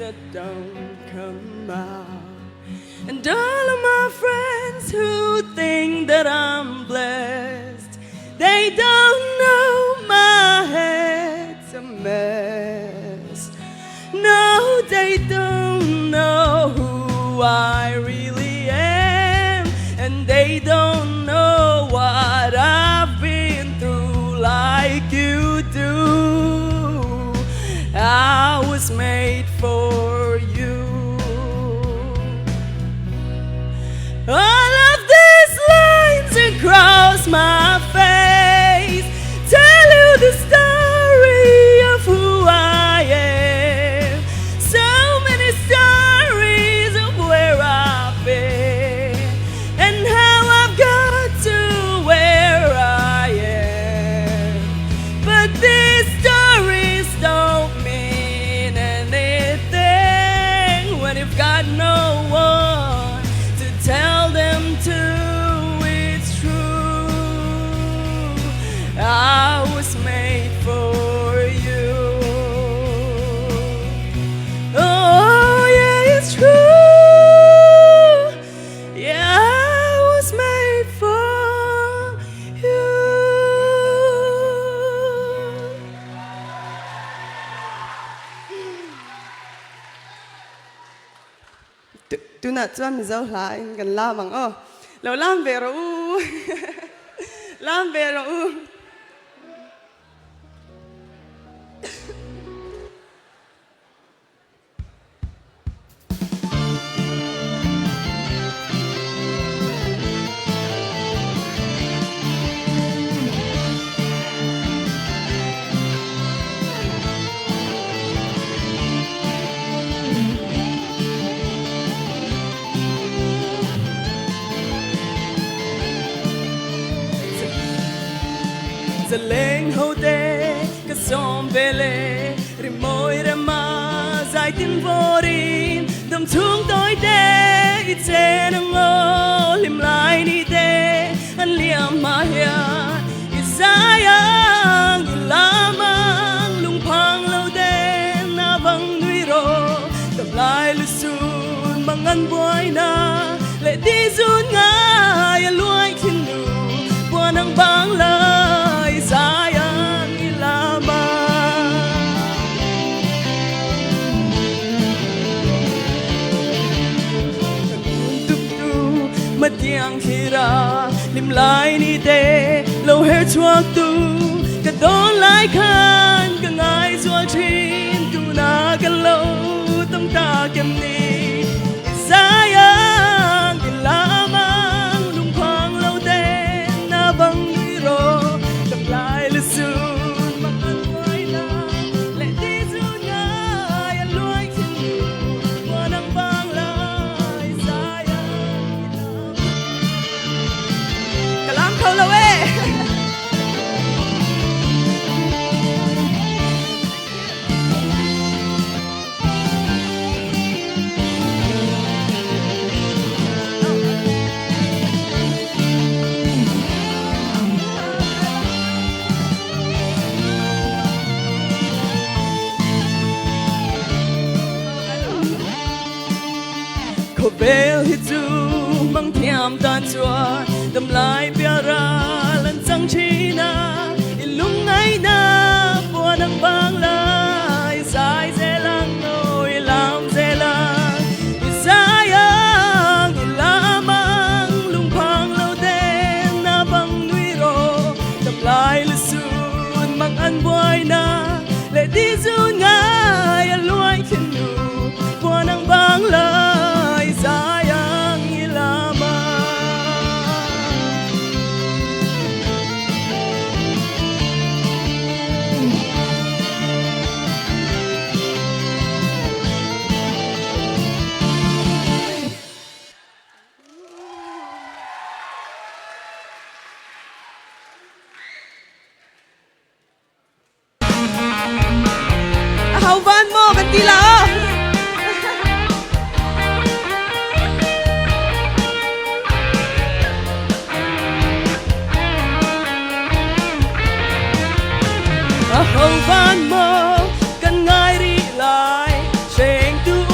that don't come out. And all of my friends who think that I'm blessed, they don't know my head's a mess. No, they don't know who I really am, and they don't know what I've been through like you do. I was made for you. All of these lines across my face tell you the story of who I am. So many stories of where I've been and how I've got to where I am. But these stories don't mean anything when you've got no one to tell them to. It's true, I was made for you. Oh yeah, it's true. Yeah, I was made for you. Tu nãy cho mình dâu lại gần la bằng ô, lâu làm về rồi u, làm về rồi u. Giờ lên hậu tê cả xóm về lệ rồi môi ra mà dài tiếng vô đi đầm thương tối đê ít xe nâng ngô lim lại đi tê anh liam mà hiền ít dài ang ít la mang lung phang lâu tê na văng núi rô đầm lại lưu xuân bằng ngân bôi na lệ đi run ngay luai thiên nụ qua nắng băng lời sayang ilaman untuk tu matiang kira lim lai ni te lâu hết chuak tu cả đón lại khan cả ngày xua chin tu na cả lâu tâm ta kem ni sayang ilaman lung phang lâu te na bang ni ro đập lại lịch sử mặc áo quai na lệ đi du ngay anh luai trên đường qua nắng vang lại sayang cả lắm câu lâu ê. Cô bé hít du mang theo tan chua đầm lại bia ra lần trăng chi na lung ngay na bùa nắng vang lại dài dễ lăng nồi làm dễ lăng dài ang la mang lung phang lâu tên na băng núi rô đầm lại lịch xuân mang ăn boy na lệ đi du ngay anh luai thiên nụ bùa nắng vang lại sayang ilaman. Hậu van mo kan tila. Hậu van mo kan ngai ri lại, saying tu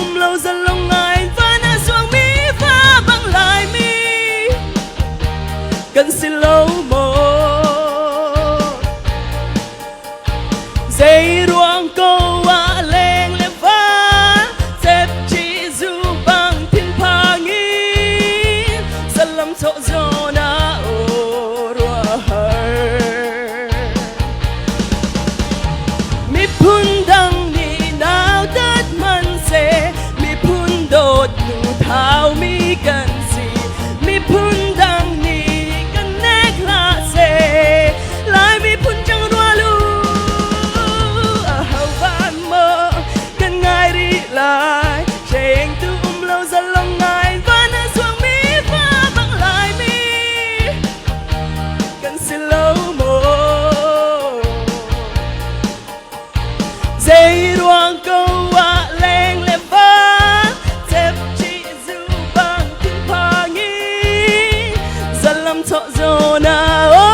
thọ dồ na ô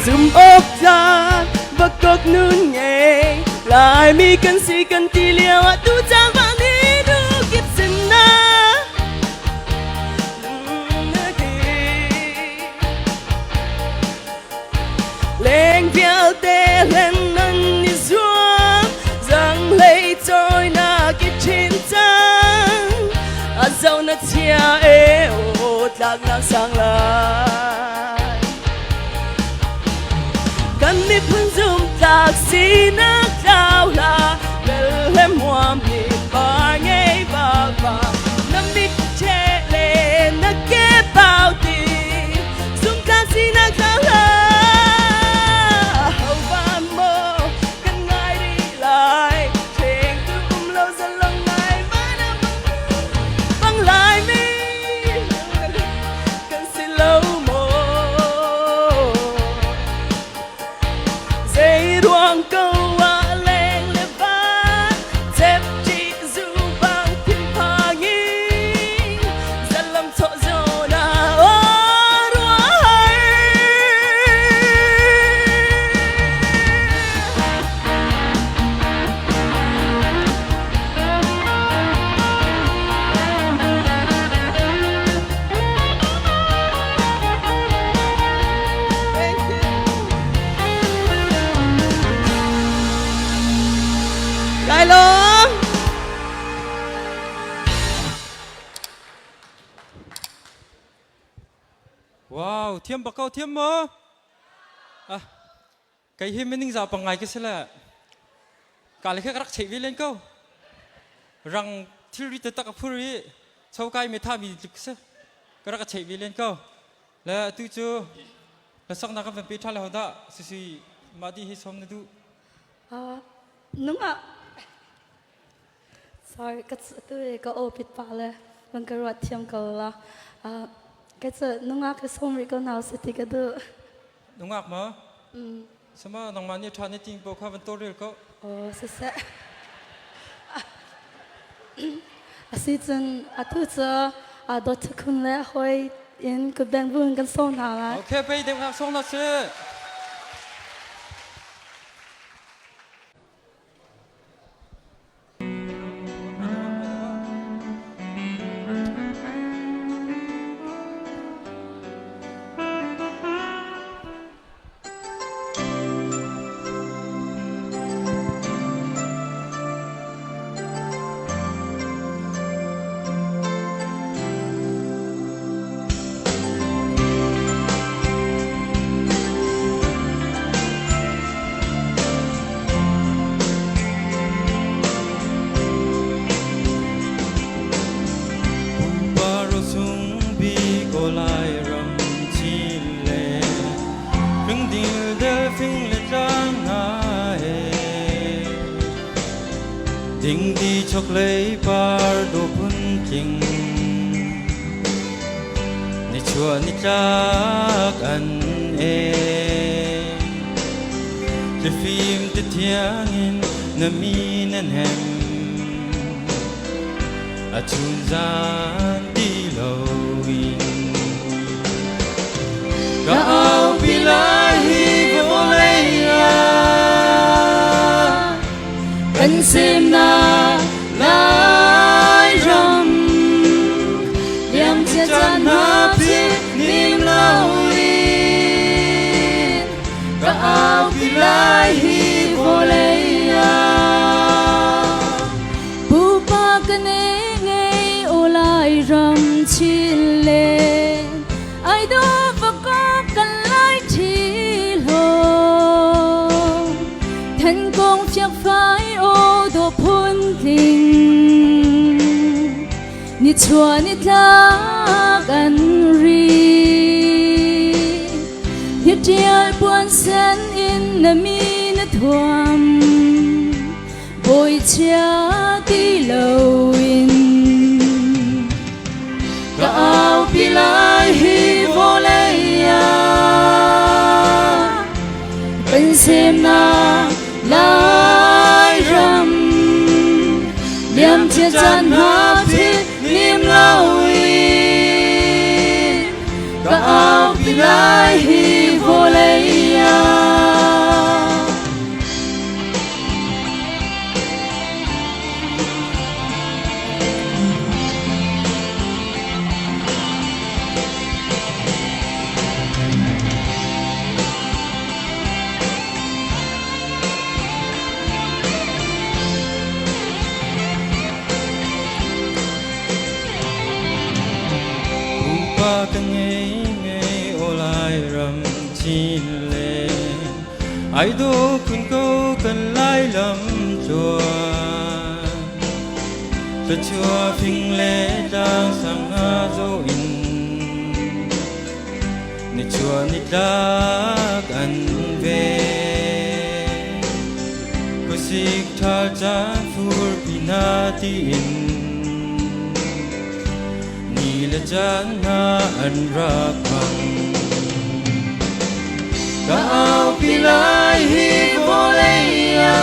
zoom ốc ra và cốc nún nhẹ lại mi cần si cần tì liều tu trang vang đi du kiếp sinh na lên phiêu tê lên năn đi xuống rằng lấy trôi na kiếp chiến tranh dẫu nó chia eo lạc nàng sang lại cần đi phun zoom tạc xí nước cao là lời em hoa mi ba nghe ba ba năm đi che lên nó kế bao tiền zoom tạc xí nước cao là hầu ba mơ cần ngay đi lại chuyện tôi lâu dần lòng này mãi đã vắng lại mi cần xin lâu ruang câu à lên lệ vã dẹp chỉ dù bằng thiên phà nghi dân lâm thọ dồ na ô ruang Đại Long Wow, thiêm bạc câu thiêm mơ à, cái hiểm mình dạo bằng ngày cái sẽ là cả lấy cái rắc chạy về lên câu rằng thiếu đi tới tắc phu đi sau cái mới tham bị lực sẽ cái rắc chạy về lên câu là tôi chưa là sau nào các bạn biết thay là họ đã suy mà đi hết xong nữa tu đúng ạ sorry cái sự tôi có ô bịt bảเลยมันก็รวดเทียมกันละcái sựนุ่งอ่ะcáiส่งรีก็น่าสิที่ก็ดูนุ่งอ่ะมั้งสมัยน้องมันเนี่ยทานในจริงพวกเขาเป็นตัวเรียกก็โอ้สุดแซ่สิจนทุกเจ้าดอทคุณแล้วหอยอินก็แบ่งบุญกันส่งหาละโอเคไปเดี๋ยวส่งนะสิtình đi chọc lấy bar đồ bún kinh ni chua ni chắc anh le phim te thiang in na mi nan hem a chun zan đi lâu in ga ao bilahi vô lấy anh xem na lai ram liam chia chan na phi nim lao in ga ao bilahi vô lấy bu pa kane ngay o lai ram chin lên ai đó và có cần lai chi lo thành công chắc phải ô đồ phun tình ni chua ni thác ăn ri hiệp trial buồn sen in na mi na thuam bồi chia tí lâu in จะจันหาพินิมลาวีก็เอาไปไล่ฮีโพเลยากันไงโอลายรำชินเลไอดูคุณก็กันไล่ลำจัวจะชัวพิงเลจางสังหาโจอินในชัวนิดากันเวก็สิกทาจานฟูร์พินาทีอินและจันหาอันรักพังก็เอาไปไล่ฮีโพเลยา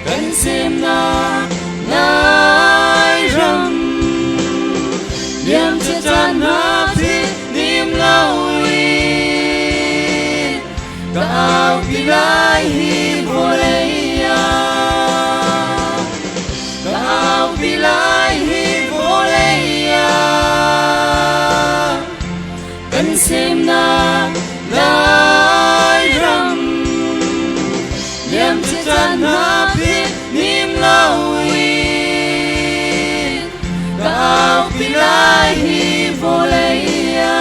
กันเสียมนาไล่รำยังจะจันหาพินิมลาวีก็เอาไปไล่ฮีโพเลยาก็เอาไปไล่กันเสียมนาไล่รำเยี่ยมจะจันหาพินิมลาวีก็เอาไปไล่ฮีโพเลยา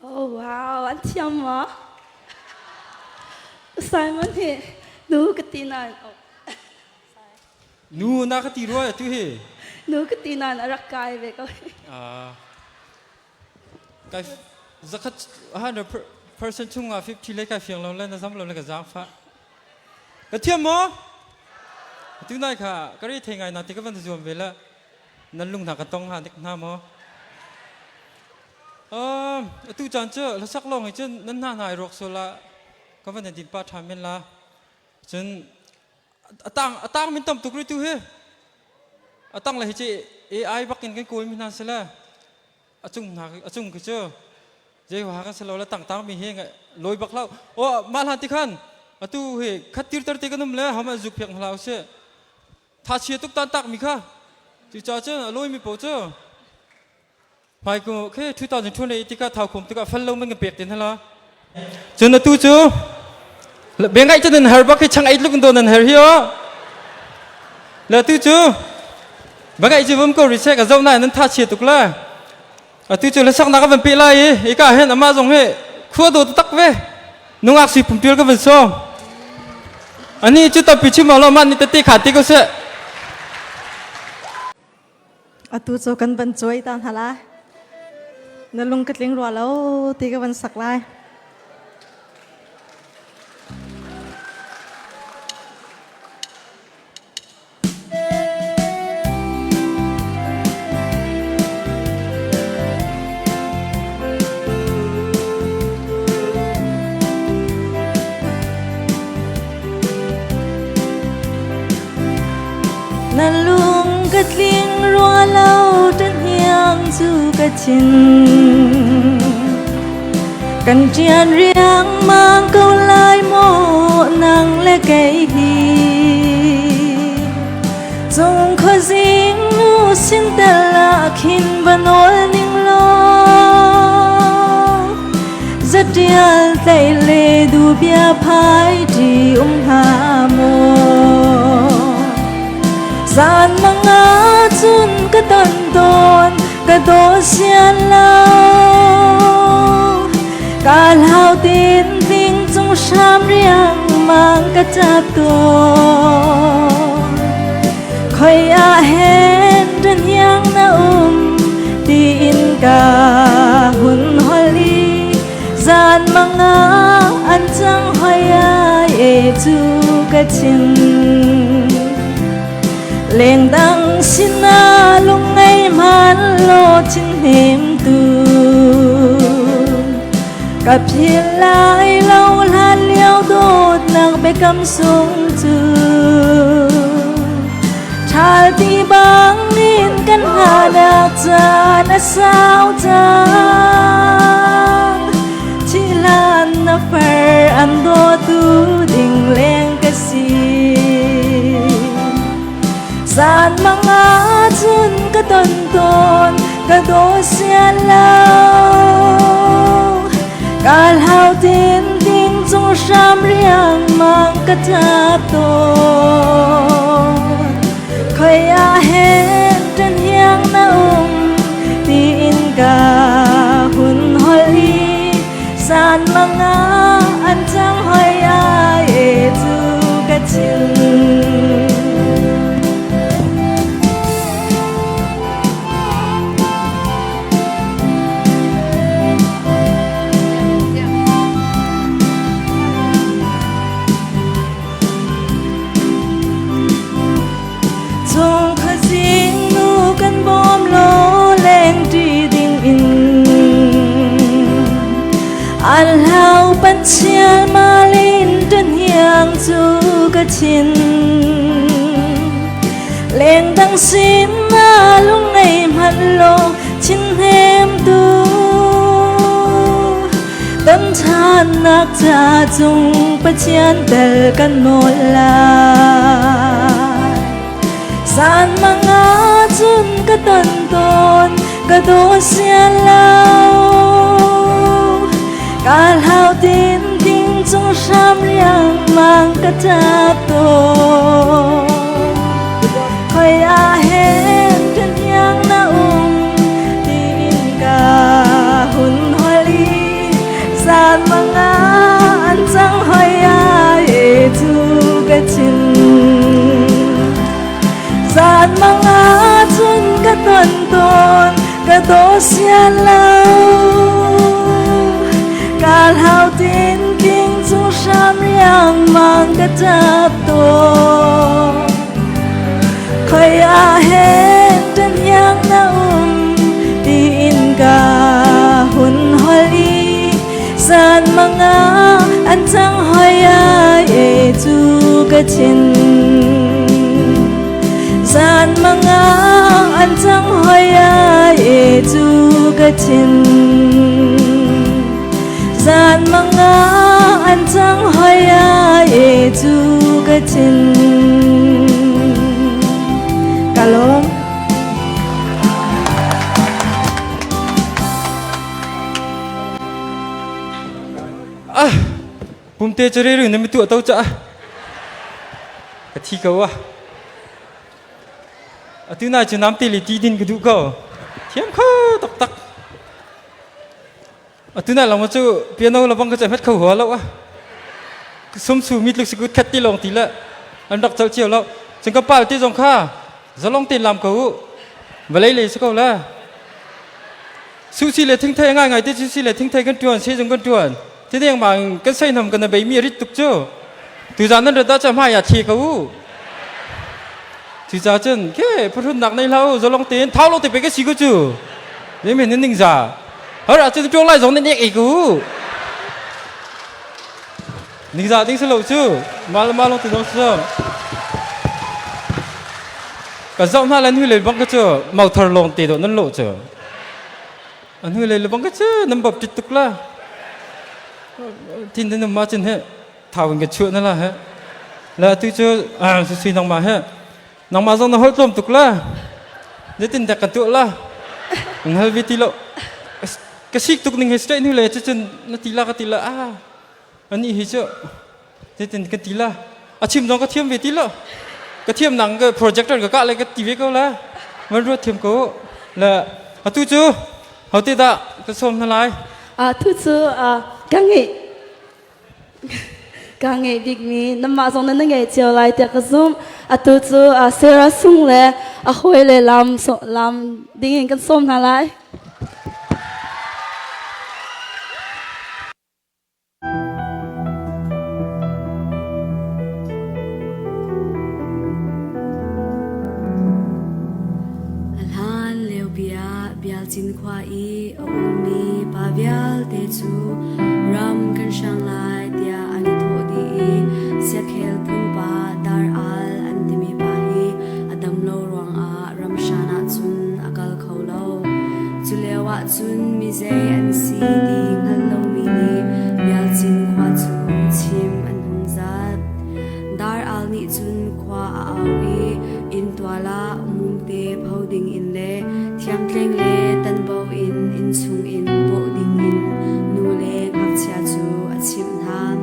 โอ้ว้าวอันเทียมเหรอใส่มันเห็นหนูกตีนาน นูนักตีร้อยตุเฮหนูกตีนานรักกายเบก็กายสัก100% ทุ่ง50เล็กกายเฟียงเราเล่นนะซ้ำเราเล่นกับจ้างฟ้ากระเทียมหมอตุนายค่ะก็ได้เทงไงนาทีก็วันจะจวบเวลานั่นลุงหนักกระต้องหาเด็กหน้าหมอตู้จานเจอแล้วสักลองให้เจนนั่นหน้าหายรกโซละก็วันดินป้าทำเป็นละจนตั้งมันต่ำตุกเลยตู้เฮตั้งเลยให้เจ AI บักกินกันกุยมินานเสละจุงก็เจอเจ้าหากันเสละแล้วตั้งมีเฮงลอยบักเล่าโอ้มาหันติขันตู้เฮขัดตีร์ตีกันนุ่มเลยหามาจุกเพียงเราเช่ถ้าเชียตุกตักมีค่ะจู่จ้าเจอลอยมีโปเจอไปกูแค่2020ที่ก็เท่าคุมที่ก็ฟันลงมันก็เปียกตินฮะล่ะจนตู้จูเบียงไงจะนั่นเฮอร์บักให้ช่างไอ้ลูกโดนนั่นเฮอร์ฮิโอแล้วตู้จูเบียงไงจะผมก็รีเซ็ตกับเจ้าหน้านั้นท่าเชียตุกละตู้จูแล้วสักนักก็เป็นปีไรอีกอ่ะเห็นอามาส่งให้ขั้วโดดตักเว้นุ่งอักษีผมเปลี่ยนก็เป็นซ้อมอันนี้จุดตัดปิดชิมเอาละมันนี่ตีขาดตีก็เสียตู้จูกันเป็นช่วยตอนฮะล่ะนั่นลุงกึศลิงรัวแล้วตีกันวันสักไล่นั่นลุงกึศลิงรัวแล้วจนยังจูกะชินกันเจียนเรียงมังเกาลายโมนังและเกยฮีจงขอสิงนูสินแต่ละขินบนอลนิงโลจะเดียลใจเลดูเบียพายที่หาโมสานมังอาจุนกะตันโดนกะโดเสียนลากาลหาวตินติงจงชามเรียงมังกะจับตัวคอยอาเห็นดันยังนาตีอิน chu ka chin leng dang sina lung ngay man lo chin hem tuกับพี่ลายเราลันเลี้ยวโดดนักไปกำสูงจูชาตีบางนินกันหาดักจานสาวจางที่ลานนับเฟออันโดตูดิ่งเลงกะสีสานมังอาจุนกะตนตนกะโดเสียแล้วกาลหาวตินติงจงชามเรียงมังกะจับตนคอยอาเห็นจันยังนาตีอินกาหุ่นฮอลีสานมังอาอันจังหอยอาเอจูกะจินอันเฮาปัญเชียมาลินจนยังจูกะชินเล่งดังสินมาลุงในมันโลชินเฮมตูตั้งชานักจาจุงปะเชียนเตลกันโนลาสานมังอาจุนกะตันตนกะโดเสียแล้วกาลหาวตินติงจงชามเรียงมังกะจับตนคอยอาเห็นกันยังนาตีอินกาหุ่นฮอลีสานมังอาอันจังหอยอาเอจูกะชินสานมังอาจุนกะตันตนกะโดเสียแล้วกาลหาวตินติงจงชามเรียงมังกะจับตัวคอยอาเห็นจันยังนาตีอินกาหุ่นฮอลีสานมังอาอันจังหอยอาเอจูกะชินสานมังอาอันจังหอยอาเอจูกะชินสานมังอาอันจังหอยอาเอจูกะชินกะลมปุ่มเตจะเรื่อยๆนั่นไม่ตัวเต้าจ้ะกะทิเขาวะตัวน่าจะน้ำตีลิตีดินกระดูกเขาเทียมเขาตักตักตัวน่าเรามาจู่เปียโนเราบังก็จะเม็ดเข้าหัวแล้ววะสมสู่มิดลูกสกุลแคตตี้ลงตีละอันดักเจ้าเจียวแล้วจึงก็ป้าที่จงข้าจะลองตีลำเขามาเลยเลยสักคนละสุสิเลทิ้งเทง่ายไงที่สุสิเลทิ้งเทกันจวนเสียจงกันจวนที่นี่ยังบางก็ใส่นำกันในใบมีริตุกจู่ตัวจานนั้นเราได้จะมาอยากทีเขาที่จะเจนแค่พรุ่งนักในเราจะลองตีนเท้าลงตีไปก็สิกูจู่นี่เหมือนนิ่งจ่าเฮ้ยอาจจะจ้องไล่ส่งนี่อีกกูนิ่งจ่านิ่งสลบจู่มาลงตีลงซ้ำก็ซ้ำท่าเล่นหุ่นเลยบังก็จู่เมาทรลงตีโดนนั่นโลจู่อันหุ่นเลยบังก็จู่น้ำแบบจิตตุกละที่นั่นมาจนเฮ้ท้าวกันชั่วนั่นละเฮ้แล้วที่จู่สุดๆน้องมาเฮ้น้องมาส่งน้องหัวต้มตุกละเดี๋ยวตินจากกันตัวละงั้นวิธีละกระชิกตุกหนึ่งให้สเตนี่เลยจนนาทีละก็ทีละอันนี้เฮ้ยเจ้าเดี๋ยวตินกันทีละชิมน้องก็เทียมวิธีละก็เทียมหนังก็โปรเจคเตอร์ก็อะไรก็ทีวีก็ละมันรู้เทียมก็แล้วตู้จู่เขาติดอะก็ส่งทลายตู้จู่刚ngày việc mi nằm mà xong nên ngày chiều lại tiệc zoom tu chu Sarah sung le hoi le làm đi cái xôm hà lại bia bial chin khwa i o mi pa bial te chu ram kan shang lai tia ani tho di i sia khel phun pa dar al an ti mi pa hi adam lo rong a ram shana chun akal kholo chulewa chun mi zai an si di ngal lo mi ni bial chin khwa chu chim an hung zat dar al ni chun khwa a awi in twala mum te phoding in le thiam tleng le tan bo in chung in bo ding in nu le khap chia chu a chim ham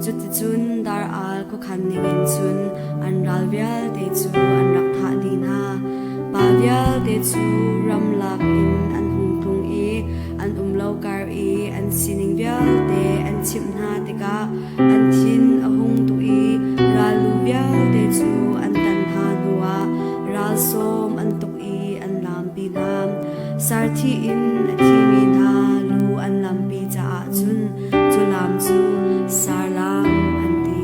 chu ti chun dar al ko khan ning in chun an ral vial te chu an rak tha din ha pa vial te chu ram lak in an hung tung e an lo kar e an sining vial te an chim na te ka an thin a hung tu e ralu vial te chu an tan ha nuwa ral som an tuk e an lam pi nam sar thi in a thi min ha lu an lam pi cha chun chu lam chu sar lam an ti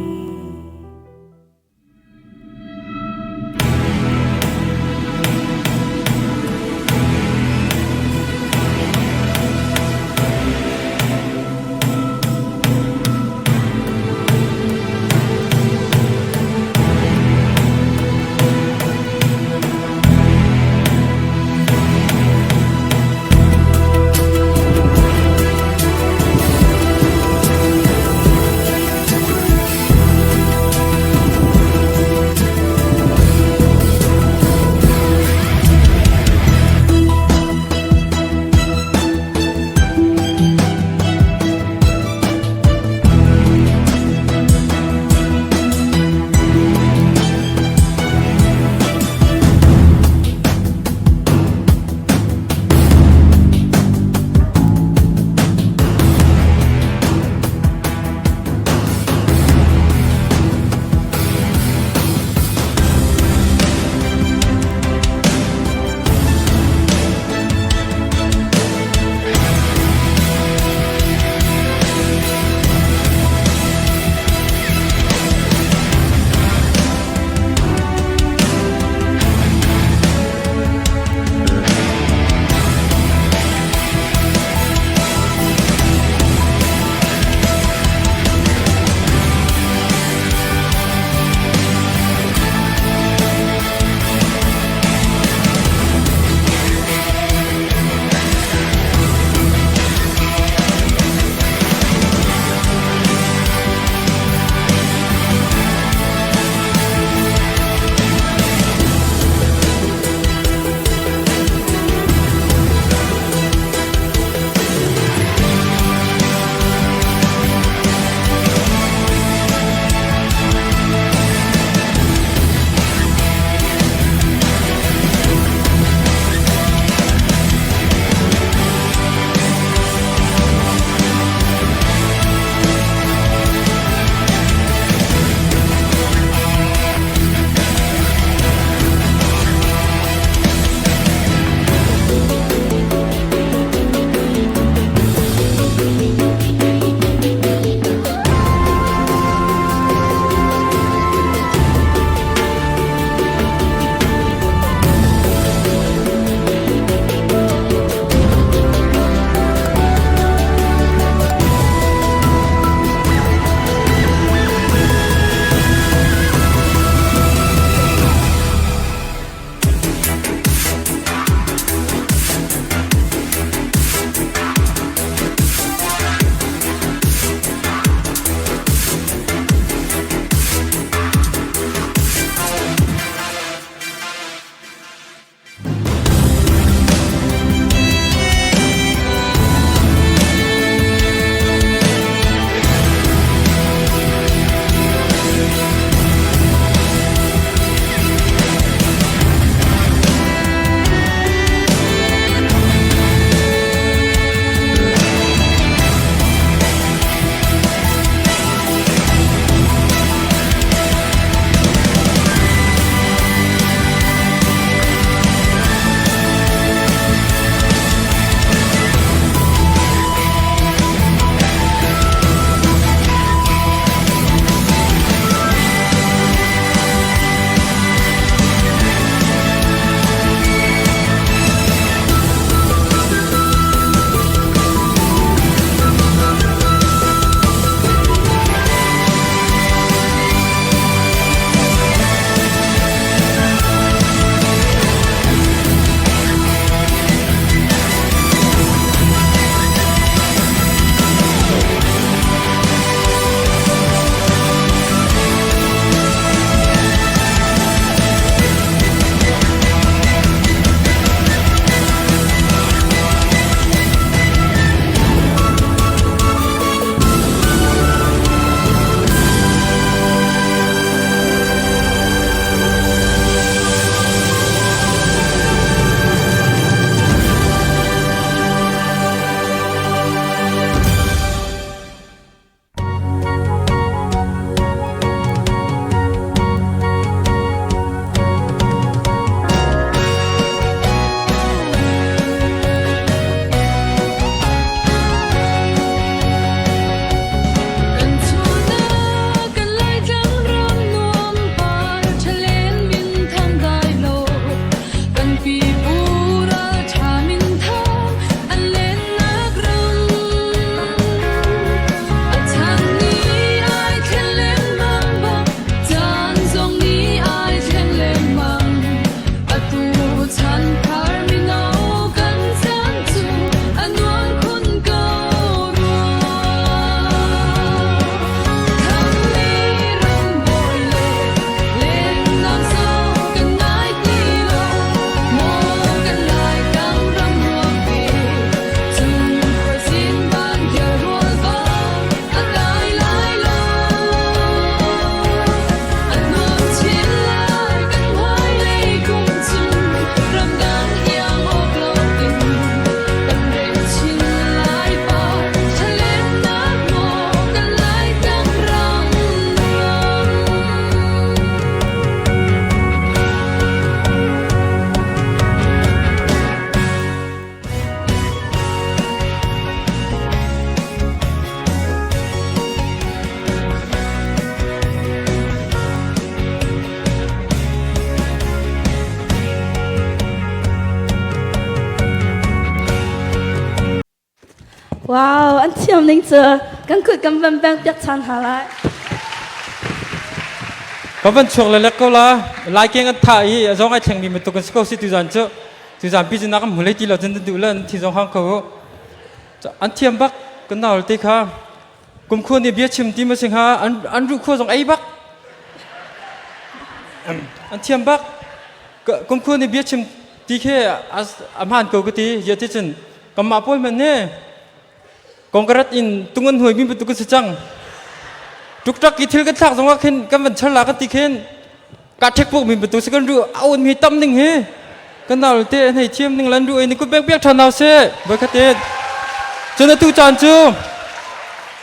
wow anh thiam ninh chờ căn cứ cầm vân bèn biết chăn hà lại có vấn chuộc là lắc câu là lại cái anh thải giống ai chẳng bị một tổ chức câu sĩ từ dàn chứ từ dàn bây giờ nó cũng lấy tiền là dân tự lên thì giống hàng câu anh thiam bắc cái nào là tiếc ha cùng khuôn thì biết chìm tim mà sinh ha anh rủ khuôn giống ấy bắc anh thiam bắc cùng khuôn thì biết chìm tí khi anh hàn câu cái tí giờ thế chân cầm mã bôi mình nè con cái in tung anh hồi mình bị tụi cái chăng trục trắc cái thứ cái thằng giống cái vấn chăn là cái tí khen cả thép buộc mình bị tụi cái rượu áo mình tâm ninh he cái nào thế này chiêm ninh lần rượu này cứ biết thằng nào sẽ với cái tên cho nên tu chọn chưa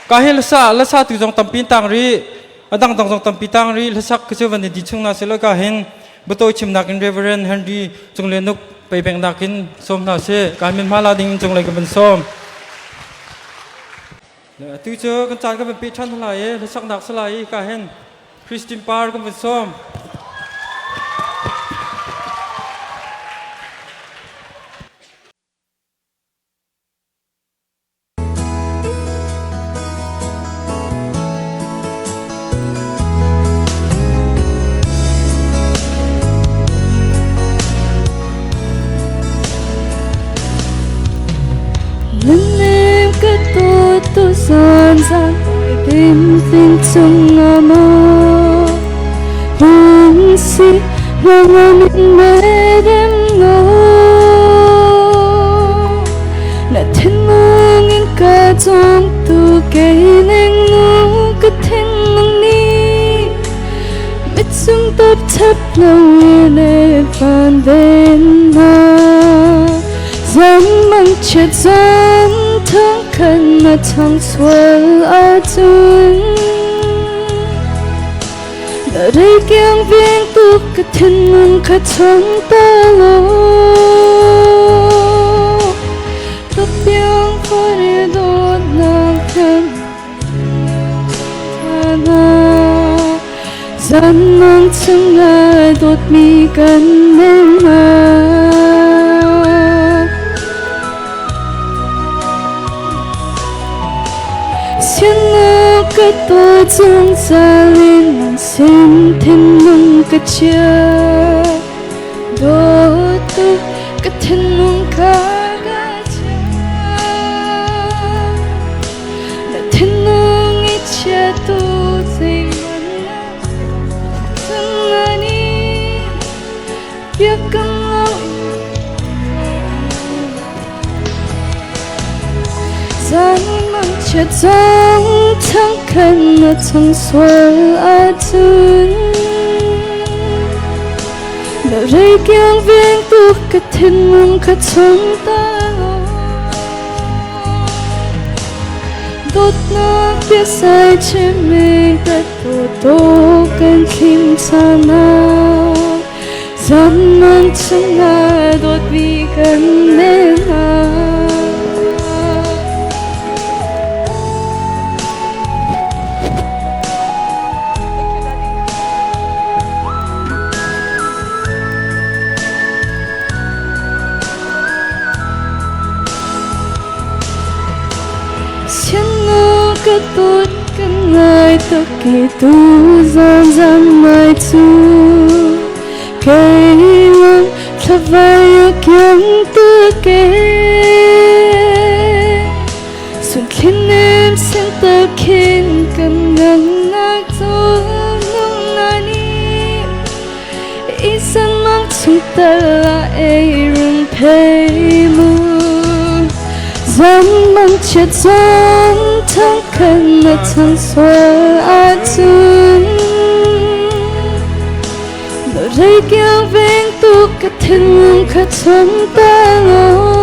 cái hệ là sa tu dòng tâm pin tang ri đang dòng tâm pin tang ri là sắc cái chỗ vấn đề đi chung nào sẽ là cái hen bữa tối chim nakin Reverend Henry chung lên nút bay bèn nakin xóm nào sẽ cái mình mala đinh chung lên cái bên xóm tu chưa cái chán cái bên pin chăn lại là sắc nạc sẽ lại cái hen Christine Park cái bên xóm tu son ra bên bên trong ngõ hôn si vang lên mê đêm ngõ là thiên mong in cả trong tu cây nên ngủ cứ thiên mong ni biết chúng tập thấp lâu lệ van bên mà dám mang chết dám thương khăn mà thằng xuân ở chân ở đây kiêng viên tu cái thiên mừng khát trong ta lo tập biếng phải đi đốt nàng thân thana gian mang chân ngài đốt mi gần bên mà xin cái tôi chẳng ra lên xin thêm mong cái chia đôi tôi cái thêm mong cả cái chia là thêm mong ít chia tôi gì mà chẳng ani biết căng lòng gian chết trong tháng khăn mà chẳng xuân ở chân đời đây kiêng viên tu cái thiên mong khát trong ta đốt nó biết sai trên mình cái tổ cần kim sa nào gian mang chẳng ngại đốt vì cần nên cái tốt cái ngày tất kỳ tu gian gian mai tu cái lòng thật vai kiếm tư kế xuân khiến em xin ta khiến cần ngăn nát tôi nung nani ý dân mang chúng ta là ai rừng phê mưa gian mang chết gian tháng khăn mà thằng xóa ở chân đời đây kiêng viên tu cái thiên mong khát trong ta lo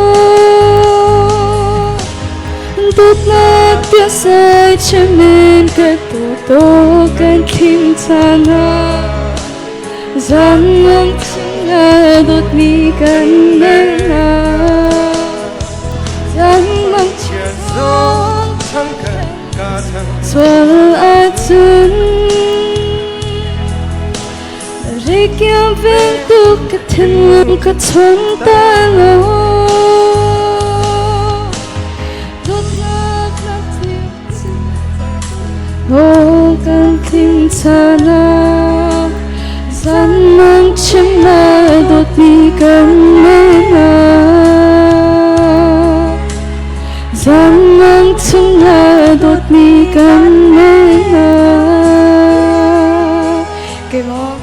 đốt nát tiếc sai trên mình cái tổ cần kim ta na gian mang chẳng ngại đốt mi cần bên na gian mang chết gian xuân ở chân đời kiêng viên tu cái thiên mong khát trong ta lo đốt sana zaman chimna dot mi kanna zaman chimna dot mi kanna cái món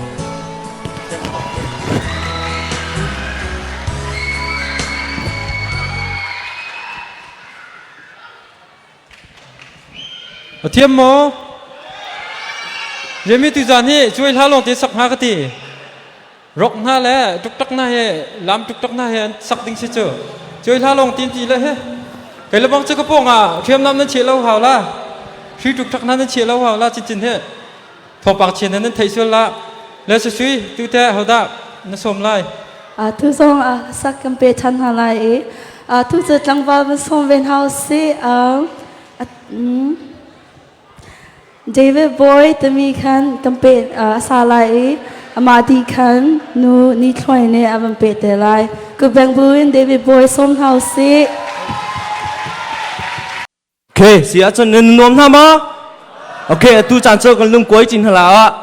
thiêm mô giờ mi tu giàn hi chui lá long te sắc ha cái ti rọc na lẽ trục trắc na he làm trục trắc na he sắc đinh sẽ chờ chui lá long tin ti lẽ he cái là bằng chưa có bông à thiêm nam nên chia lâu hào la suy trục trắc na nên chia lâu hào la chín chín he thọ bạc chiến nên thấy xuyên la lẽ sẽ suy tu te hào đạp nó xôm lại thu song sắc cầm pe chan hà lại thu giờ trăng vào bên sông bên house David Boy tami khan kampe salai amadi khan nu ni thloi ne avam pe te lai ku bangbuin David Boy som house OK 是啊真能弄他吗 OK 都站这个弄鬼进来啊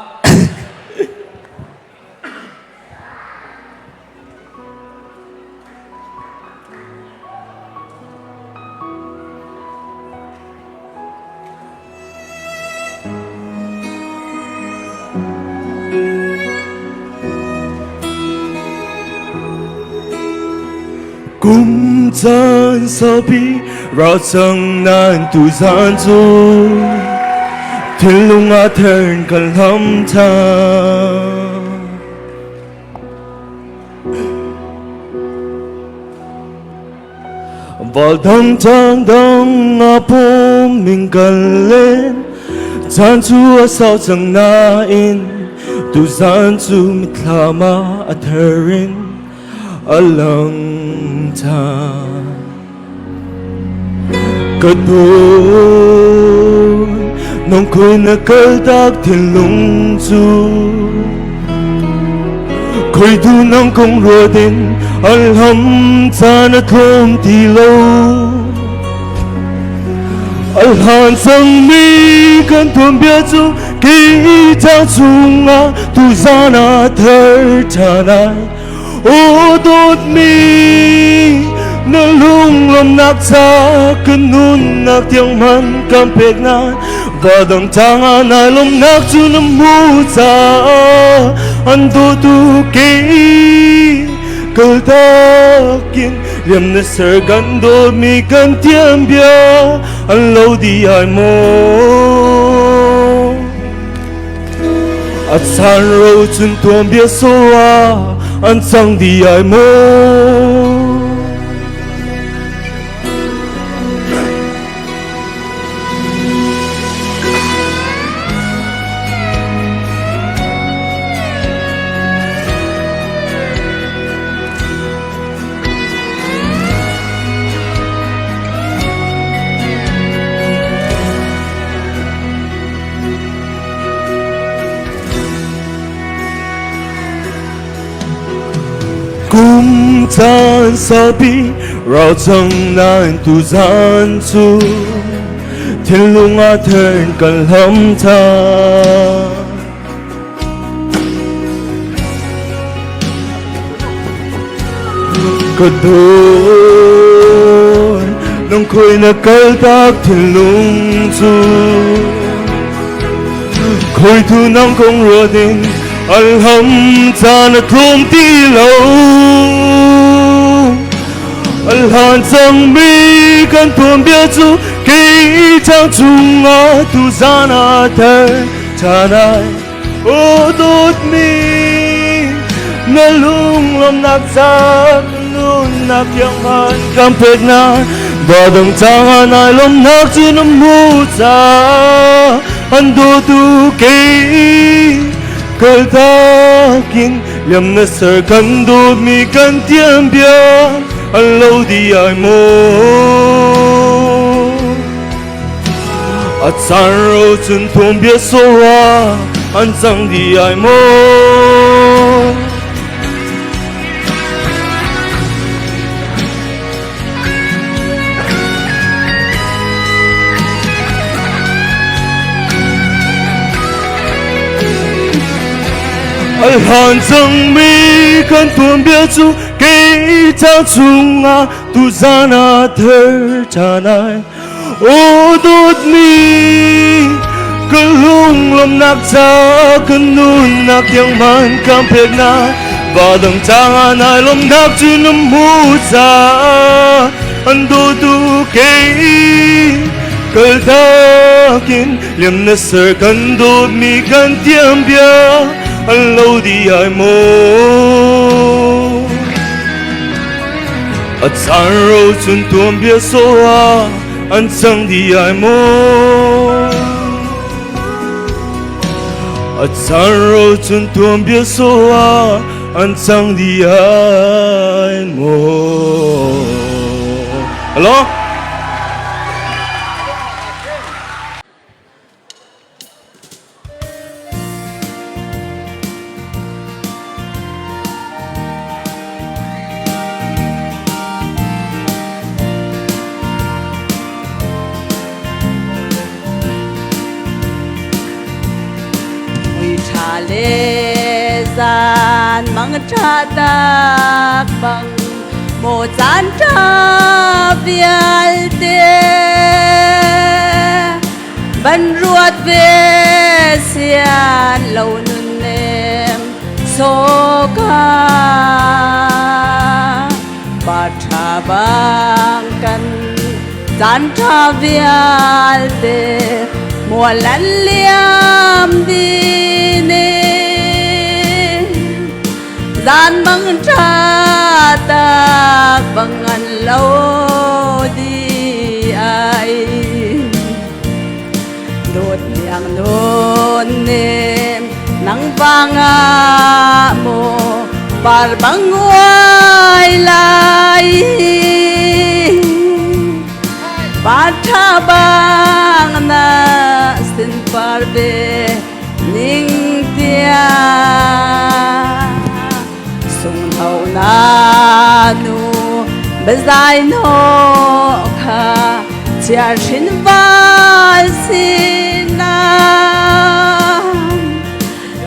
共赞手臂，绕城南渡山住，天龙啊天跟lâm cha，vào đông trăng đông à bom mình cần lên, gian chúa sao chẳng na in, tu gian chu mit lama à therin. Alang ta cất buồn nông khơi na cất đắc thiên lung chu khơi thu nông công rùa đến alham ta na thom ti lâu alhan sang mi kan thom bia chu ki ta chung a tu zana thar chanai ô tốt mi nó lung lom nạc cha cơn nun nạc tiếng man cam pek na và đồng trang an ai lom nạc chu nam mu cha an tu tu ki cơ ta kin liam na ser gan do mi gan tiêm bia an lâu đi ai mo at san ro chun tuam bia so a anh sang đi ai mơ cùng tan sa bi rao chẳng nan tu gian chu thiên lung a thiên cần lâm ta cất đôi nông khơi na cất đắc thiên lung chu khơi thu nông công rùa đến alham ta na thom ti lâu alhan sang mi kan thom bia chu ki chang chung a tu zana thar chanai ô tốt mi na lung lom nak sa nun nak yang han kam pek na ba dong chang an ai lom nak chu nam mu cha an do tu ki cơ ta kin liam na ser kan do mi kan tiêm bia an lâu đi ai mo at san ro chun thom bia so a an sang đi ai mo al han sang mi kan tuam bia chu ke cha chunga tu zana thar chanai o dot mi kalung lom nak cha kanun nak yang man kam pek na và đằng trang ai lom nak chu nam mu cha an do tu ke kal ta kin liam na sir kan do mi kan tiam bia an lo di ai mo a chan ro chun tuam bia so a an chang di ai mo a chan ro chun tuam bia so a an chang di ai mo hello lê gian mang cha tak bang mo chan cha vial te ban ruat ve sian lo nun nem so ka ba cha bang kan chan cha vial te mùa lạnh liam đi nè gian băng cha ta bằng ngàn lâu đi ai đốt nhang đốt nêm nắng vàng mồ bar băng ngoài lại Patha bang na sin parbe ning tia sung hau na nu bezai no kha chia shin vai sin na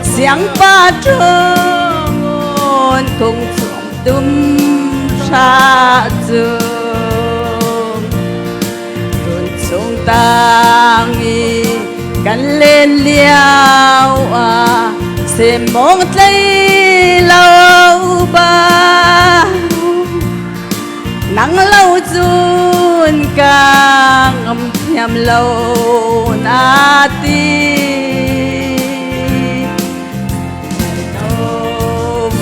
siang pa trung cùng chung tum sa zu sung tangi kan lên liao se mong tlei lâu ba nắng lâu chun kang âm thiam lâu na ti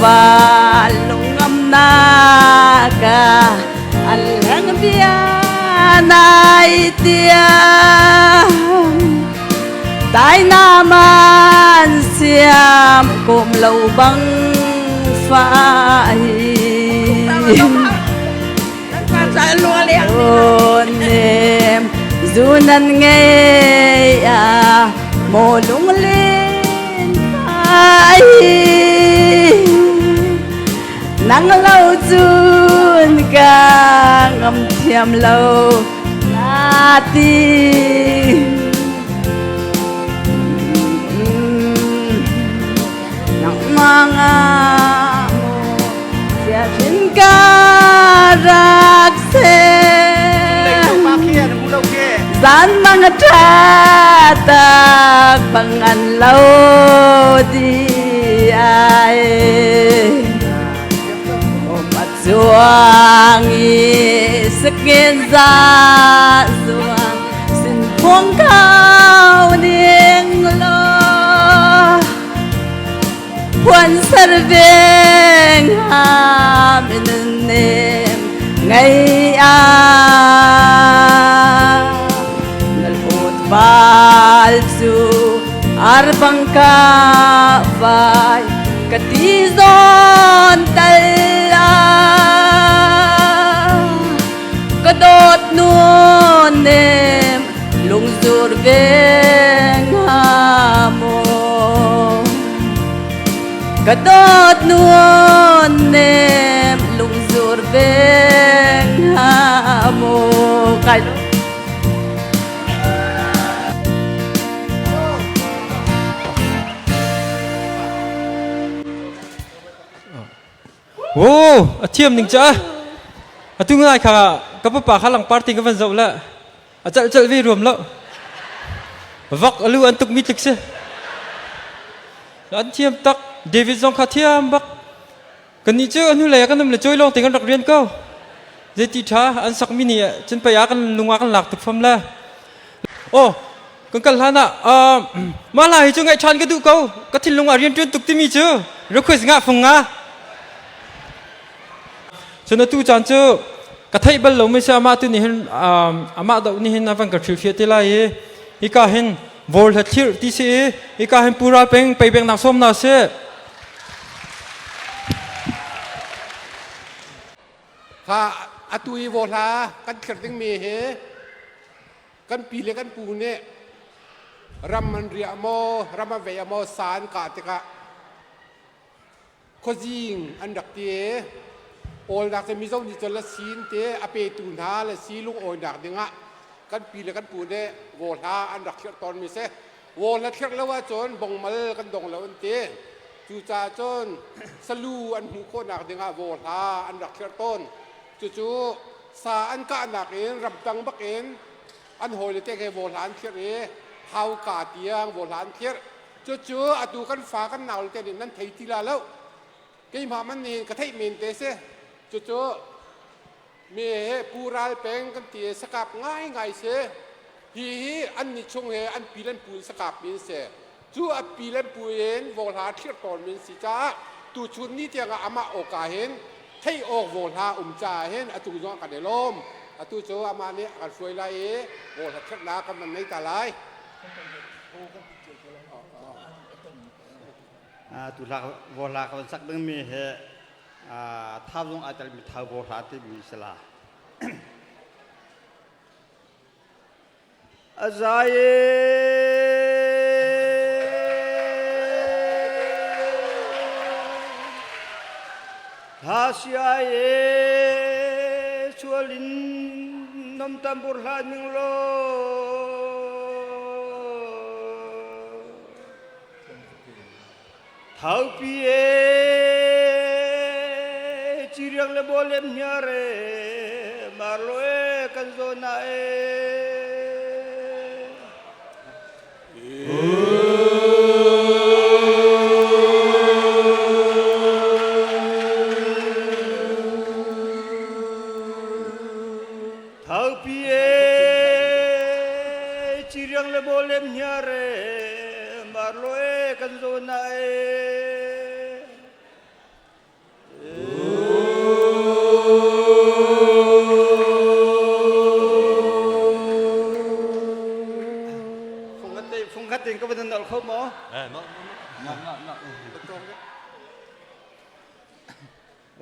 và lung âm na ka al hang bia nai tia tai naman siam kum lâu băng phai nem zunan nghe mồ lung lên phai nắng lâu chun ca ngâm thiam lâu na ti nắng mang mồ chia xin ca rạc xe gian mang cha ta bằng ăn lâu đi ai Zuang sức nghiên ra Zuang xin phong cao niềng lo Huân sar veng ham in nem ngày nal hot bal su arbang ka vai katizon tala kadot nun nem lung zur veng hamo kadot nun nem lung zur veng hamo kai โอ้เทียมหนึ่งจ้าตุ้งง่ายค่ะกับป้าข้าหลังปาร์ตี้กันวันเสาร์ละจะวิรวมแล้ววักลูอันตุกมิติกเสอันเทียมตักเดวิดซองข้าเทียมบักกันนี่เจ้าอันนู้นเลยกันนั่นเลยช่วยลองติงกันรักเรียนก็เจติท่าอันสักมินิฉันไปกันลุงว่ากันหลักตุกฟัมละโอ้กันลานะมาลายจุงไอชันก็ดูเขาก็ทิ้งลุงอาเรียนจนตุกที่มีเจ้าเราคุยสิงห์ฟงงาฉันตู้จันเจ้ากระทายบัลลังก์ไม่ใช่อามาตุนี่เห็นอามาดาวนี่เห็นนับวันกับชิวเฟียติลายอีกาเห็นวอลเทียร์ที่เสียอีกาเห็นปูราเป็งไปเป็งนักส้มนาเสียข้าอาตุยโวลากันเกิดตั้งเมเหกันปีเล็กกันปูเนี่ยรำมันเรียโมรำมันเวียโมสารกาติกะโคจิงอันดักเตะโอลดักจะมีส่งดิจละซีนเตะอเปตุนหาและซีลุงโอลดักเดงะกันปีเล็กกันปูเนี่ยโวลาอันดักเขียตอนมีเสโวลาเขียแล้วว่าจนบงมาเลกันดงแล้วอันเตะจูจ่าจนสลูอันหูโคนักเดงะโวลาอันดักเขียต้นจู่ๆสาอันก็อันดักเองรำตังบักเองอันโหยเตะแค่โวลานเขียเอเฮากาเตียงโวลานเขียจู่ๆอดูกันฟ้ากันหนาวเตะนั่นไทยทีละแล้วกี่มามันนี่กระไทยเมนเตะเสจู่ๆมีปูราลเป็งกันเตียสกับง่ายเสฮีอันนี้ชงอันปีเล่นปูสกับมีเสจู่อันปีเล่นปูเองโวลานเขียตอนมีสิจ้าตูชุนนี่เตียงอามาโอกาเห็นให้ออกโวลาจ่าเห็นอตุยองกันในลมอตุโจอามาเนี่ยกันสวยไรโวลาเช็ดน้ำกันมันไม่ตาลายตุลาโวลาเขาสักเรื่องมีเหตุท้าวลงอาจจะมีท้าวโวลาที่มีสลาอาจารย์ฮาเซียชัวลินน้ำตาบุรหานิงโลท้าวปีจีเรียงเลโบเลมเนียเรมาโลกันโซนาท้าวปีจีเรียงเลโบเลมเนียเรมาโลกันโซนาก็เป็นดอกเขาหมอ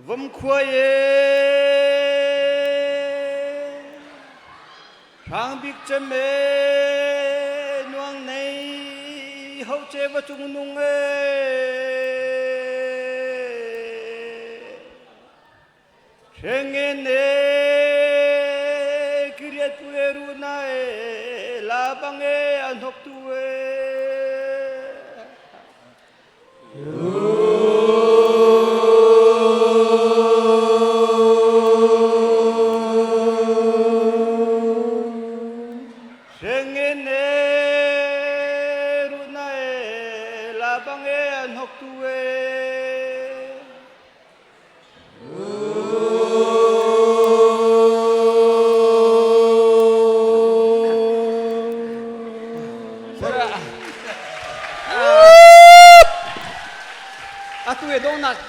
ผมคุยทางบิ๊กเจเมนวงในเขาเจ็บจุงนุงเชิงเงินกิริยาตัวรูน่าลาบังอันหกตัว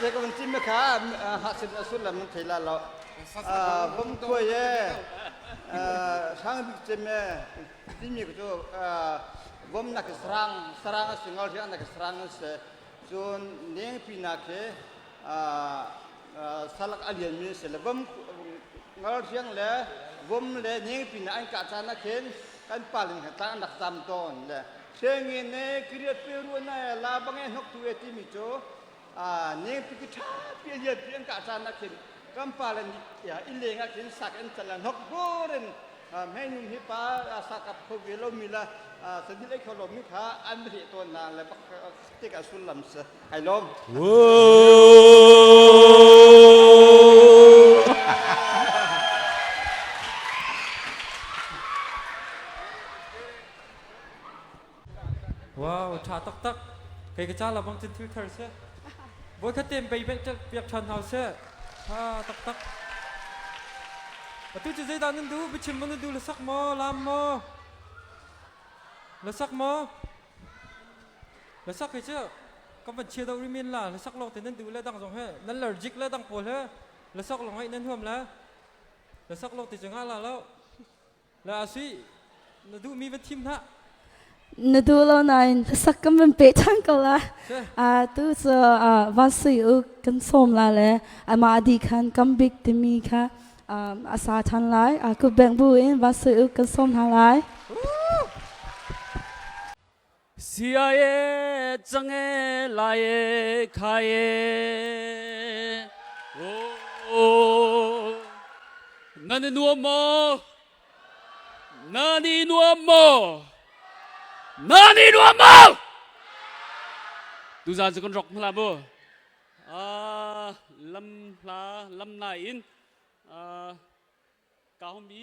แต่ก็มันจิ้มไหมครับหักเส้นสุดแล้วมันเทละเราผมคุยช่างบิ๊กเจมที่มีก็จะผมนักสร้างสิ่งที่นักสร้างเสจนเลี้ยงปีนักสลักอเลียนมีเสร็จผมงานที่เลยผมเลยเลี้ยงปีนักอันกัดจานักเห็นกันปาลินตั้งนักจำต้นเลยเชิงเงินกิริยาเปรูน่ะลาบังเงินหกตัวที่มีโจเนี่ยพิจารณาเปลี่ยนเปลี่ยนการจานนักเขียนกัมพาลันอย่าอิเลงนักเขียนสักอันจันทร์หกโบเรนให้นุ่มฮิปาสักกับพวกเวลมิลาสันติเลขลมิขาอันเรียตัวนานเลยปักติกาสุลลัมส์ไฮลม ว้าวชาตักตักใครก็จ้าเราบังจินทิวเทอร์เซ่บอยคัดเต็มไปเป็นจะเปียกชันเฮาเซ่ชาตักตักประตูจะใจดานันดูไปชิมมันดูละสักโมลามโมละสักโมละสักใครเชื่อก็มันเชียร์ดาวริมินล่ะละสักโลกแต่นั่นดูแล้วดังสองเฮ้นั่นเลอร์จิกแล้วดังโผล่เฮ้ละสักลงให้นั่นห่วมแล้วละสักโลกติดจังอะไรแล้วละอาซีนั่นดูมีเป็นทีมนะนดูเราหน่อยสักกันเป็นเป็ดทั้งกันละตู้จะวันศุกร์กันส้มละเลยมาดีคันกันบิ๊กที่มีค่ะอาสาทันไลกูแบ่งบุญวันศุกร์กันส้มทันไลเสียเอจังเอลายเอขายเอโอ้นั่นนัวโมนั่นนัวโมนั่นนัวโมดูจานจะกันรอกมาละบ่ลำลาลำนายอินกาหมี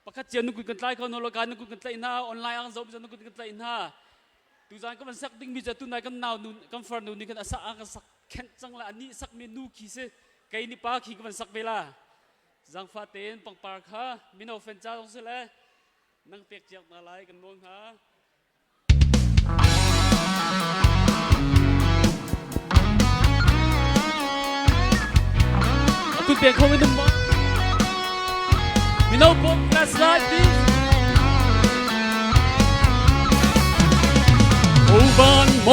ปกติเจ้านุกุกันไล่เขาโนโลกานุกุกันไล่หน้าออนไลน์อังโซบิจานุกุกันไล่หน้าดูจานก็มันสักดิ้งมีจตุนายกันนาวนุกันฟาร์นุนี่กันอาศักกันสักแข็งจังละอันนี้สักเมนูขี้เสไก่นี่ปลาขี้ก็มันสักเวลาจังฟาเตนปังปาร์คามินเอาเฟนจ้าตรงเสเลยนั่งเปียกเจียกมาไล่กันมองฮะคุณเปียกเขาไม่ต้องมองมินเอาปุ๊บแฟลชไลท์ดิโอ้บ้านโม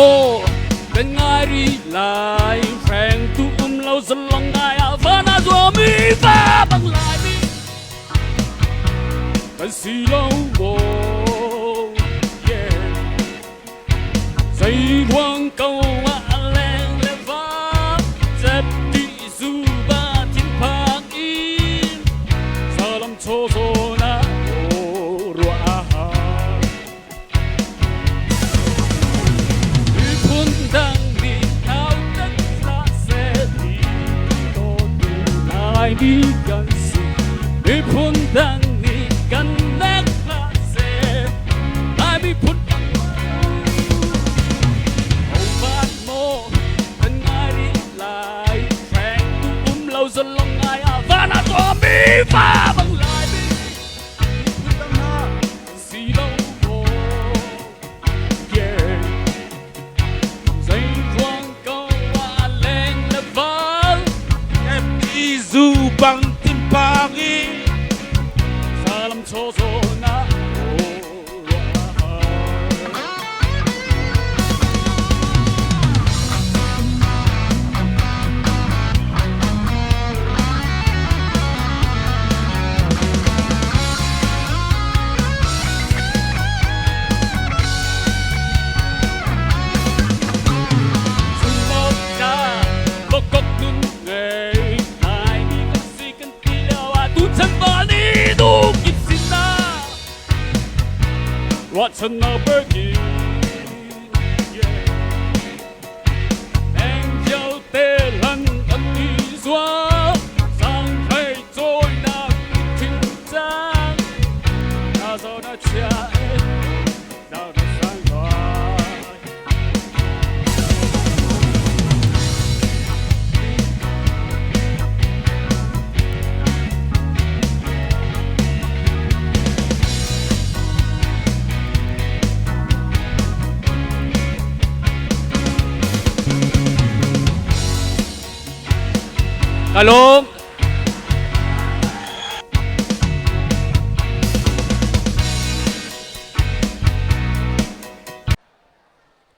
เป็นไงรีไลน์แฝงตุ้มเราสลองไงอาฟานาตัวมีฟ้าบังลายมีเป็นสีเหลาโบใจหวังเก่าว่าแรงและฟ้าเจ็บที่สูบาทิ้งพากอินสลัมโชโซนาโอรัวอาหารมีคนดังดีเขาตั้งลาเสรีโตดูนายมีกันสิมีคนดังดีกันแลกลาเสนายมีคนสลองไงอาฟานาตัวมีฟ้าบังลายมีคุณตั้งหน้าสีเหลาโบเย่ใจหวังก็ว่าแรงและบ้าแอบที่ซูบังทิมปากีสาลัมโชโซนาWhat's another game? Angel tê lăn ân đi xóa sang thay trôi nằm trên trang ta do đã chạy sao đã sang gọi Alo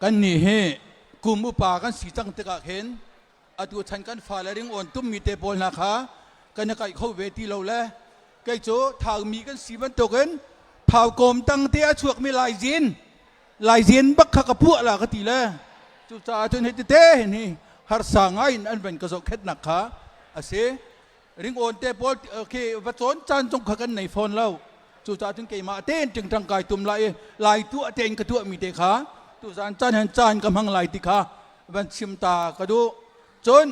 กันนี่เฮกุมอุปากันสีจังตะกะเห็นอดูฉันกันฝ่าและริงอ่อนตุ้มมีเตปอลนะคะกันนักเข้าเวทีเราแล้วไก่โจทางมีกันสีมันตกเห็นเผากลมตั้งเตะช่วงมีลายจินบักขะกระพวกละกติแล้วจุจ่าจนเห็นเตะนี่หาสางไอ้อันเป็นกระสอบเข็ดนักขาอาเสริงอ่อนเตปอลโอเควัดสนจันจงขักันในฟอนเราจุจ่าถึงเกมาเต้นจึงทางกายตุ่มลายตัวเต้นกระตัวมีเตะขาตุจานจานเห็นจานกำลังไหลติขาบันชิมตากระดูจน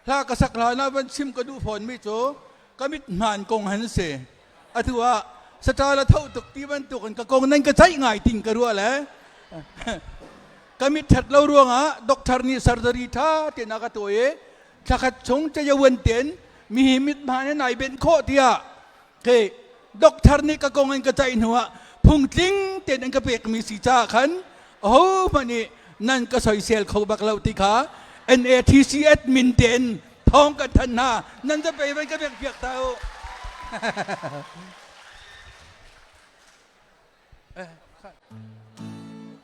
ถ้ากระสักลายนะบันชิมกระดูฝนไม่โจก็มิดหานกงหันเสอถือว่าสตาร์ละเท่าตกตีบันตกกันกระกงนั่นก็ใช้ง่ายติ่งกระดัวแหละ kami thatlo ruanga doktor ni surgery tha te na ka toye thakat chung cha yawen ten mi himit mane nai ben kho tia ke doktor ni ka kongen ka chai nuwa phung tling ten ang ka pek mi si cha khan oh mani nan ka soi sel kho bak lau ti kha NATC admin ten thong ka than na nanจะไปมันka pek piak tao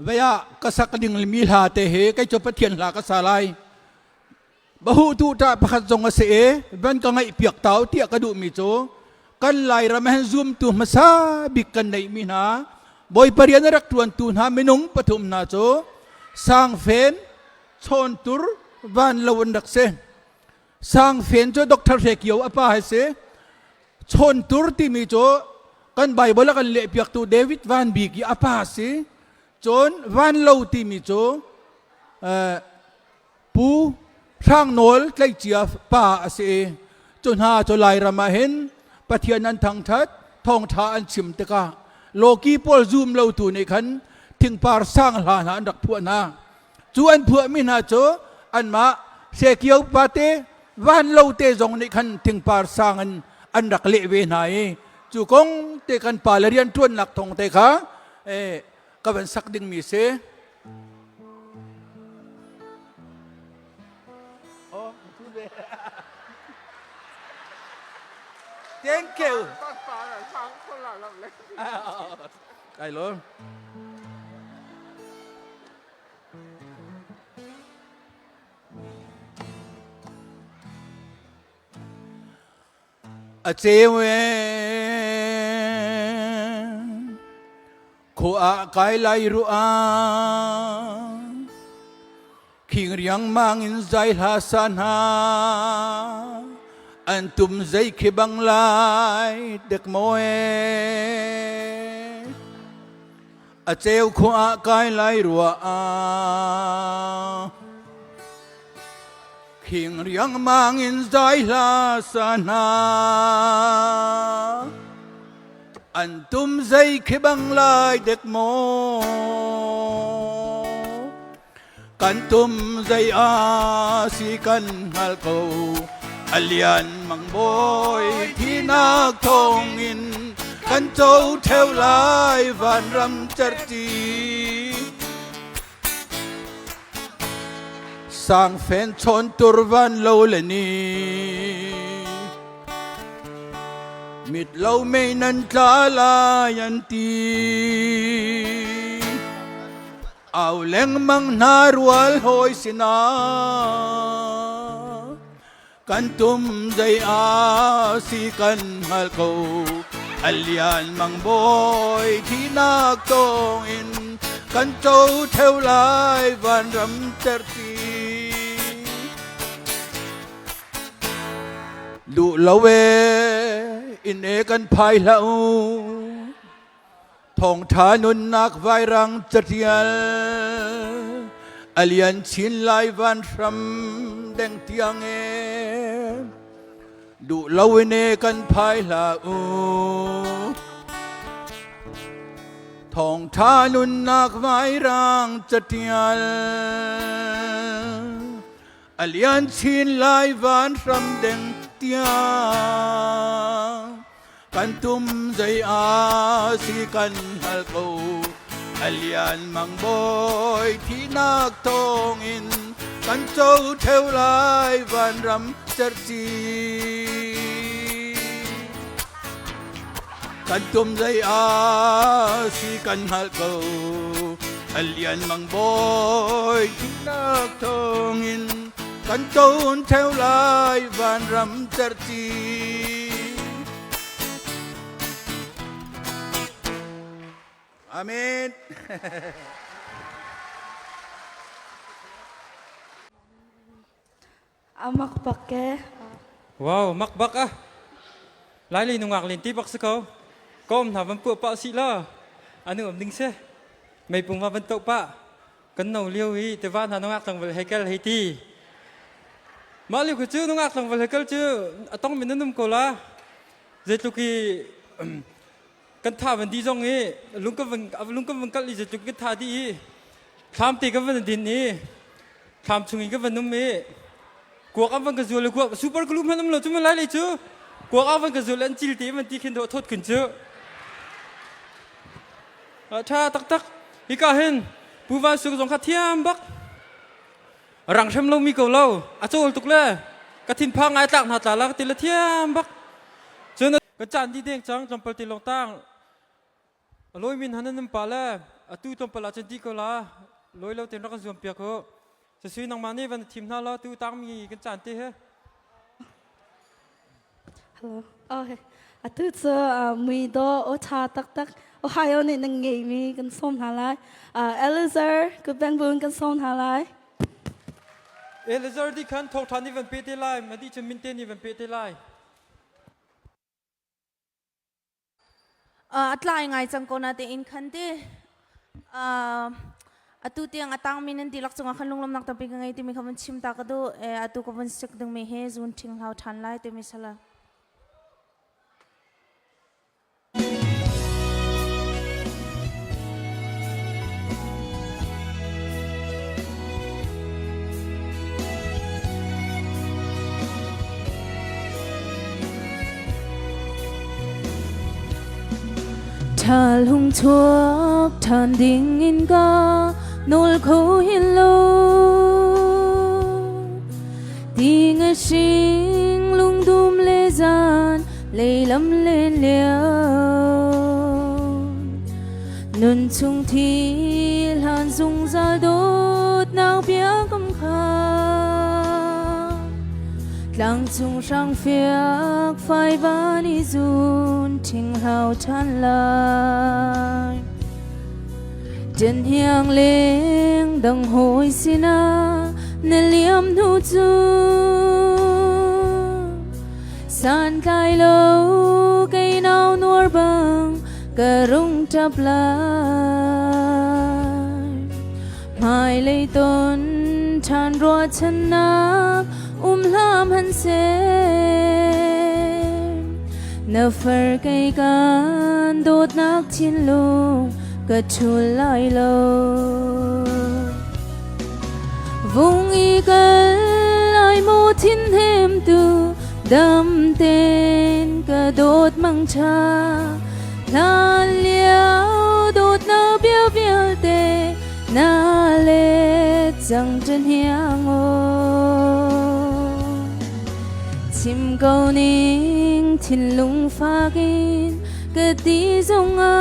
Vaya kasakading limilha tehe kay chopathian la kasalay bahu tu ta pakhat jong ase e ban ka ngai piak tau tia ka du mi cho kan lai ramahan zoom tu masa bikan nei mi na boy parian rak tuan tu na minung pathum na cho sang fen chon tur van lawan dak se sang fen cho doctor rekiau apa hai se chon tur ti mi cho kan bible kan le piak tu David van bigi apa se chon van lo ti mi cho pu sang nol tlai chia pa ase chon ha cho lai rama hen pathian an thang that thong tha an chim te ka loki pol zoom lo tu nei khan thing par sang la na an rak phu na chu an phu mi na cho an ma se kiau pa te van lo te jong nei khan thing par sang an rak le ve nai chu kong te kan pa la rian tuan lak thong te kha ka ban sak ding mi se Thank you. Cái luôn. A chewe ko a kai lai ru a king riang mangin zai ha san ha an tum dây khi băng lai được môi a treo khoa cái lai rùa a khiêng riang mang in dài la sana an tum dây khi băng lai được môi kan tum dây a si kan hal cầu alian mang boy thi nak thong in kan châu theo lai van ram char chi sang phen chon tur van lo le ni mit lo me nan tla la yan ti aw leng mang narwal hoy sina kan tum dây a si kan hal ko alian mang boy thi nak tong in kan châu theo lai van ram ter ti lu lo we in e kan phai lau thong tha nun nak vai rang chatial alian chin lai van ram deng tiang e du lâu nê kan phai la u thong tha nun nak vai rang chatial alian chin lai van ram deng tiang kan tum dây a si kan hal ko alian mang boy thi nak tong in kan châu theo lai van ram char chi kan tum dây a si kan hal ko alian mang boy thi nak tong in kan châu theo lai van ram char chi Amen. Amak pakai. Wow, makbak ah. Lai li nungak linti bak sekau. Kom na ban pu pa si la. Anu am ding se. Mai pung ma ban tok pa. Kan nau liu hi te van ha nungak tang vel hekel hi ti. Ma liu ku chu nungak tang vel hekel chu atong min num ko la. Zai tu ki kan tha ban di jong hi lung ka van kal li zai tu ki tha di คำตีกับวันดินนี้คำชุงอีกับวันนุ่มมีกวกเอาวันกระจุเลยกวกซูเปอร์กลุ่มมันน้ำหล่อจุ่มอะไรเลยจูกวกเอาวันกระจุเลยจิลตีมันตีขึ้นโดดทดขึ้นจูถ้าตักอีกาเห็นผู้ว่าสุขสงฆ์เทียมบักรังเชมเรามีเกาเราอาโจลตุกเล่กระทินพังไงตักหน้าตาลักติละเทียมบักจนกระจานที่เด้งจังจำปลติลงตั้งลอยมินหันนั่นปลาเล่ตู้จำปลาจันทีก็ละลอยเราเต็มรักส่วนเปียกเขาจะซื้อนังมานี่วันทีมน่าเราตู้ตั้งมีกระจานที่เหรอ Hello. Okay. Tu cho mui do o cha tak o hayo ni nang ngai mi kan som halai. Elizar ku bang bun kan som halai. เอลิซาร์ดีขันทอกทันนี่วันเปเตไลมาดีจะมินเตนี่วันเปเตไลอัตลายไงจังก็นาเตอินคันเตอตุเตียงอัตังมินันดีลักจงขันลุงลำนักตะปิงไงที่มีคำชิมตากระดูอตุกบันสึกดึงมีเฮซุนทิ้งเขาทันไล่เตมิสละถ้าลุงชัวกท่านดิ่งอินกาโนลเขาหินโลที่งะชิงลุงดุมเลจานเลยลำเล่นเลียวนุนชุงที่ลานซุงซาโดดนาวเปียกำคาหลังซุงช่างเฟียกไฟบ้านิจุนทิ้งเราทันลายจนเฮียงเลี้ยงดังโหยสินาเนเลียมนูจูสันไกลโลไกนาวนัวบังกระรุงจับลายไม่เลยต้นทานรัวชนะลามหันเซนเฟอร์ไกกันโดดนักทินลุงก็ชุลไลโลวงอีกันไลโมทินเฮมตูดำเต้นก็โดดมังชาลานเลี้ยวโดดนาเบียวเบียวเตนาเลจังจันเฮียงโอชิมเกานิ่งทินลุงฟ้ากินกะตีจงอา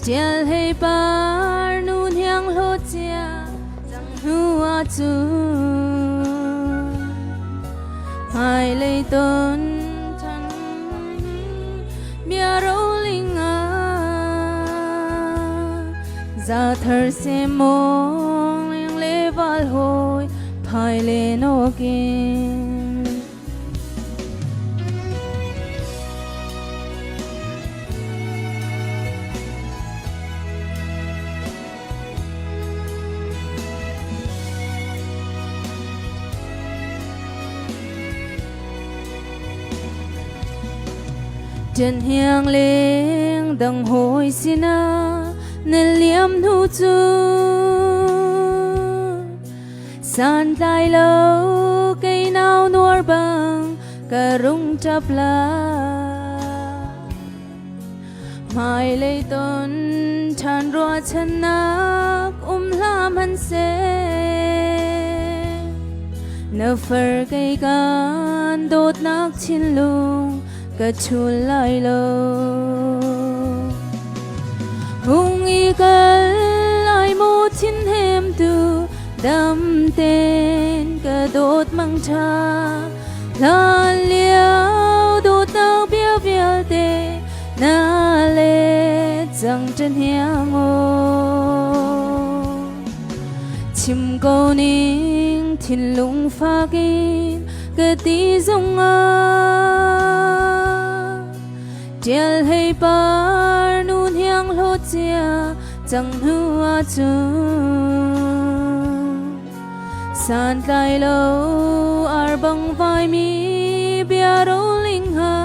เจลให้ปาร์นูนยังโลเจียจังหัวจูไม่เลยต้นทันเบียร์โรลิงอาจะเธอเสมองยังเลวาลโหยภายเลนโอกินจนเฮียงเลี้ยงดังโหยสินาเนเลียมนูจูสันไลโลไกนาวนัวบังกระรุงจับลาไม่เลยต้นทานรัวชนะลามหันเซนเฟอร์ไกกันโดดนักชินลุงก็ชุลไลโลหุงอีกันไลโมทินเฮมตูดำเต้นกระโดดมังชาลานเลี้ยวโดดนาวเบียวเบียวเตนาเลจังจันเฮียงโอชิมเกานิ่งทินลุงฟ้ากินกะตีจงอาเจลให้ปาร์นูนยังโลเจียจังหัวจูสันไกลโลอาร์บังไฟมีเบียร์โรลิงหา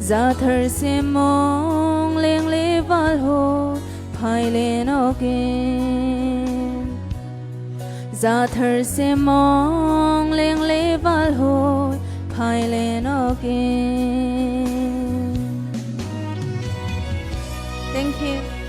จะเธอเสมองเลี้ยงเลว val ho phai lên again za thar se mong leng le val ho phai lên again. Thank you.